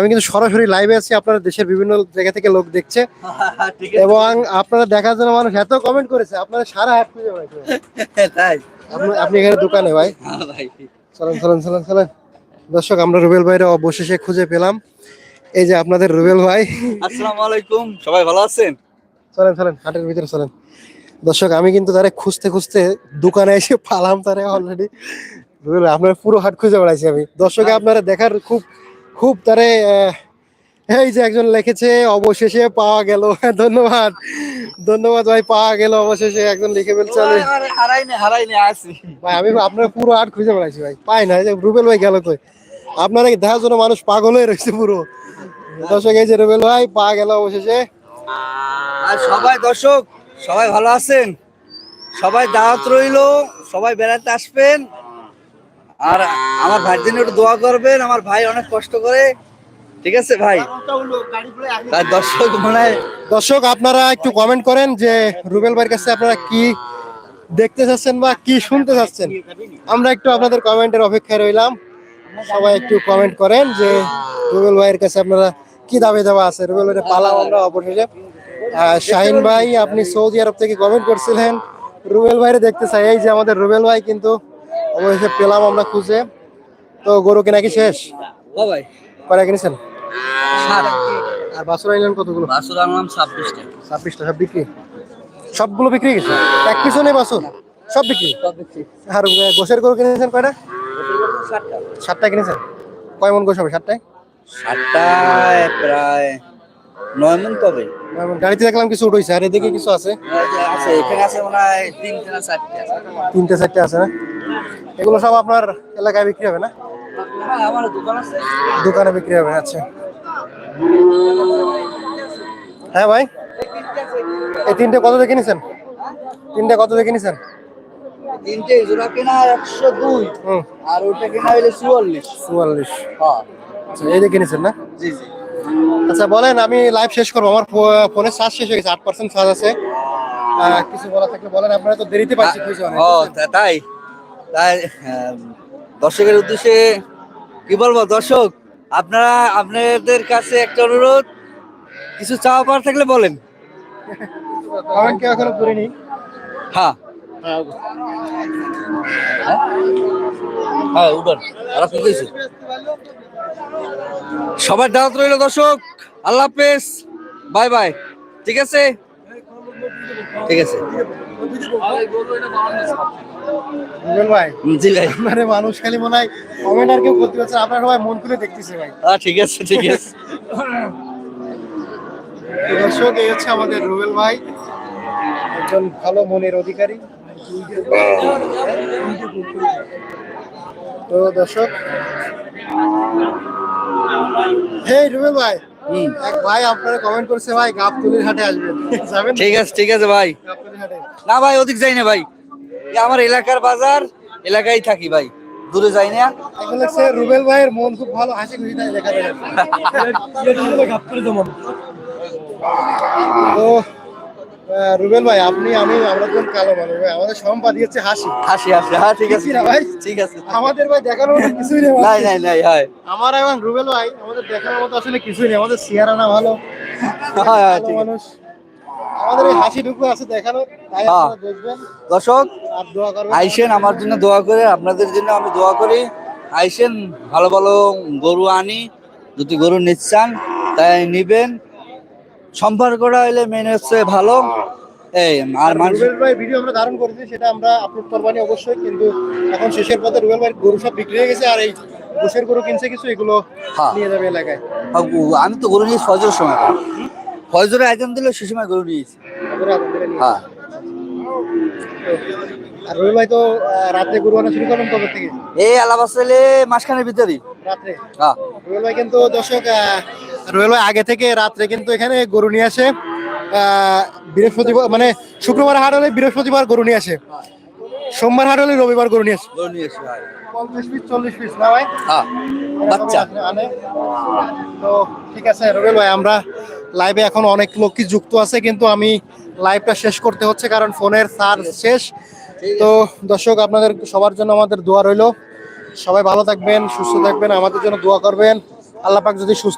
আমি কিন্তু সরাসরি লাইভে আছি, আপনারা দেশের বিভিন্ন জায়গা থেকে লোক দেখছে এবং আপনারা দেখার জন্য মানুষ এত কমেন্ট করেছে, আপনারা সারা হাট খুঁজে পাইছে। তাই আপনি এখানে দোকানে ভাই, চলেন চলেন চলেন চলেন। দর্শক, আমরা রুবেল ভাইরা অবশেষে খুঁজে পেলাম। এই যে আপনাদের রুবেল ভাই। আসসালামু আলাইকুম, সবাই ভালো আছেন? চলেন চলেন হাটের ভিতরে চলেন। দর্শক, আমি কিন্তু তারে খুঁজতে খুঁজতে দোকানে এসে পালাম তারে অলরেডি। রুবেল ভাই, আপনার পুরো হাট খুঁজে বেড়াইছি আমি। দর্শকে আপনারা দেখার খুব খুব তারে এই যে একজন লিখেছে অবশেষে পাওয়া গেল। ধন্যবাদ ধন্যবাদ ভাই, পাওয়া গেল অবশেষে, একজন লিখে ফেলছে। হারাইনি আসি ভাই আমি আপনার পুরো হাট খুঁজে বেড়াইছি ভাই, পাই না। এই যে রুবেল ভাই গেল কই? আপনারা দেখার জন্য মানুষ পাগল হয়ে রয়েছে পুরো। দর্শক, এই যে রুবেল ভাই পাওয়া গেল অবশেষে। আর সবাই দর্শক সবাই ভালো আছেন? সবাই দাওয়াত রইলো, সবাই বেড়াতে আসবেন। আর আমার ভাইয়ের জন্য একটু দোয়া করবেন, আমার ভাই অনেক কষ্ট করে। ঠিক আছে ভাই? আর দর্শক মনে হয় দর্শক, আপনারা একটু কমেন্ট করেন যে রুবেল ভাইয়ের কাছে আপনারা কি দেখতে চাচ্ছেন বা কি শুনতে চাচ্ছেন। আমরা একটু আপনাদের কমেন্টের অপেক্ষায় রইলাম। সবাই একটু কমেন্ট করেন যে রুবেল ভাইয়ের কাছে আপনারা কি দাবি দেওয়া আছে। রুবেল ভাইয়ের পালাম আমরা অবশেষে। শাহিন ভাই, আপনি সৌদি আরব থেকে কমেন্ট করছিলেন রুবেল ভাইরে দেখতে চাই। এই যে আমাদের রুবেল ভাই কিন্তু অবশেষে পেলাম আমরা খুঁজে। তো গরু কেনা কি শেষ? ভাই কয়টা কিনেছেন? আর বাছুর আইলেন কতগুলো? বাসুর আনলাম 26টা। 26টা সব বিক্রি? সবগুলো বিক্রি গেছে? এক পিছু নেই বাছুর, সব বিক্রি? আর গোশের গরু কিনেছেন কয়টা? 7টা কিনেছেন? কয় মন গোশ হবে 7টায়? 7টায় প্রায় 9 মণ পাবে। গাড়িতে দেখলাম কিছু উঠেছে, আর এদিকে কিছু আছে? আছে, এখানে আছে মনে হয় 3টে না 4টে। 3টে 4টে আছে না? এগুলো সব আপনার এলাকায় বিক্রি হবে না? হ্যাঁ, আমার দোকান আছে। দোকানে বিক্রি হবে, আচ্ছা। হ্যাঁ ভাই, এই 3টে কত দিয়ে কিনেছেন? 3টে কত দিয়ে কিনেছেন? 3টে জোড়া কেনা 102, আর ওটা কেনা হইলো 44। 44? হ্যাঁ, আচ্ছা, এই দিয়ে কিনেছেন না? জি জি। আচ্ছা বলেন, আমি লাইভ শেষ করবো, আমার ফোনে চার্জ শেষ হয়ে গেছে, 8% চার্জ আছে। কিছু বলা থাকলে বলেন, আপনারা তো দেরিতে পাচ্ছি খুঁজে অনেক। ও তাই তাই দর্শকের উদ্দেশ্যে কি বলবো? দর্শক, আপনারা আপনাদের কাছে একটা অনুরোধ, কিছু চাওয়া পাওয়ার থাকলে বলেন। কমেন্ট কেউ এখনো করিনি। হ্যাঁ হ্যাঁ উঠুন, আর আপনি কইছে সবার দাওয়াত রইল দর্শক। আল্লাহ হাফেজ, বাই বাই। ঠিক আছে ঠিক আছে। রুবেল ভাই, জি ভাই। আপনারে মানুষ খালি মনে হয় কমেন্ট আর কেউ করতে পারছে, আপনারা সবাই মন খুলে দেখতেছে ভাই। ঠিক আছে ঠিক আছে। দর্শক, এই হচ্ছে আমাদের রুবেল ভাই, একজন ভালো মনের অধিকারী। তো দর্শক, হে রুবেল ভাই, এক ভাই আপনারা কমেন্ট করছে ভাই গাবতলীর হাটে আসবেন, যাবেন? ঠিক আছে ভাই। গাবতলীর হাটে না ভাই, ওদিক যাই না ভাই, আমার এলাকার বাজার, এলাকায় থাকি ভাই, দূরে যাই না। আসলে সে রুবেল ভাইয়ের মন খুব ভালো, হাসি খুশি তাই দেখা যায়। তো রুবেল ভাই, আমরা যখন কালো মানুষ ভাই, আমাদের সম্পাদি হচ্ছে হাসি। হ্যাঁ ঠিক আছে ভাই, ঠিক আছে। আমাদের ভাই দেখানোর মতো কিছুই নেই। নাই হ্যাঁ। আমার এবং রুবেল ভাই আমাদের দেখানোর মতো আসলে কিছুই নেই। আমাদের চেহারা না ভালো, ভালো মানুষ, আমাদের এই হাসিটুকু আছে দেখানো, তাই আপনারা দেখবেন। দর্শক আর দোয়া করবেন আইসেন, আমার জন্য দোয়া করে, আপনাদের জন্য আমি দোয়া করি। আইসেন, ভালো ভালো গরু আনি, যদি গরু নিচ্ছান তাই নিবেন। সম্পর্কটা হইলে মেন হচ্ছে ভালো। এই আর রুবেল ভাই ভিডিও আমরা ধারণ করেছি, সেটা আমরা আপলোড করবানি অবশ্যই, কিন্তু এখন শেষের পথে রুবেল ভাই গরু সব বিক্রি হয়ে গেছে, আর এই গোশের গরু কিনছে কিছু, এগুলো নিয়ে যাবে এলাকায়। আমি তো গরু নিয়েছি ফজরের সময়, ফজরের আয়োজন দিলে সে সময় গরু নিয়েছি। হ্যাঁ। আর রুবেল ভাই তো রাত্রে গরু আনা শুরু করবেন কবে থেকে? এই আলাবাসালে মাসখানের ভিতরেই রাত্রে। হ্যাঁ। রুবেল ভাই কিন্তু দর্শক, রুবেল ভাই আগে থেকে রাত্রে কিন্তু এখানে গরু নিয়ে আসে। বৃহস্পতিবার মানে শুক্রবার হাট হলে বৃহস্পতিবার গরু নিয়ে আসে, সোমবার হাট হলে রবিবার গরু নিয়ে আসে। 50 পিস 40 পিস না ভাই? হ্যাঁ, বাচ্চা আনে। তো ঠিক আছে রুবেল ভাই, আমরা লাইভে এখন অনেক লোক কি যুক্ত আছে, কিন্তু আমি লাইভটা শেষ করতে হচ্ছে কারণ ফোনের চার্জ শেষ। তো দর্শক, আপনাদের সবার জন্য আমাদের দোয়া রইল, সবাই ভালো থাকবেন, সুস্থ থাকবেন, আমাদের জন্য দোয়া করবেন। আল্লাহ পাক যদি সুস্থ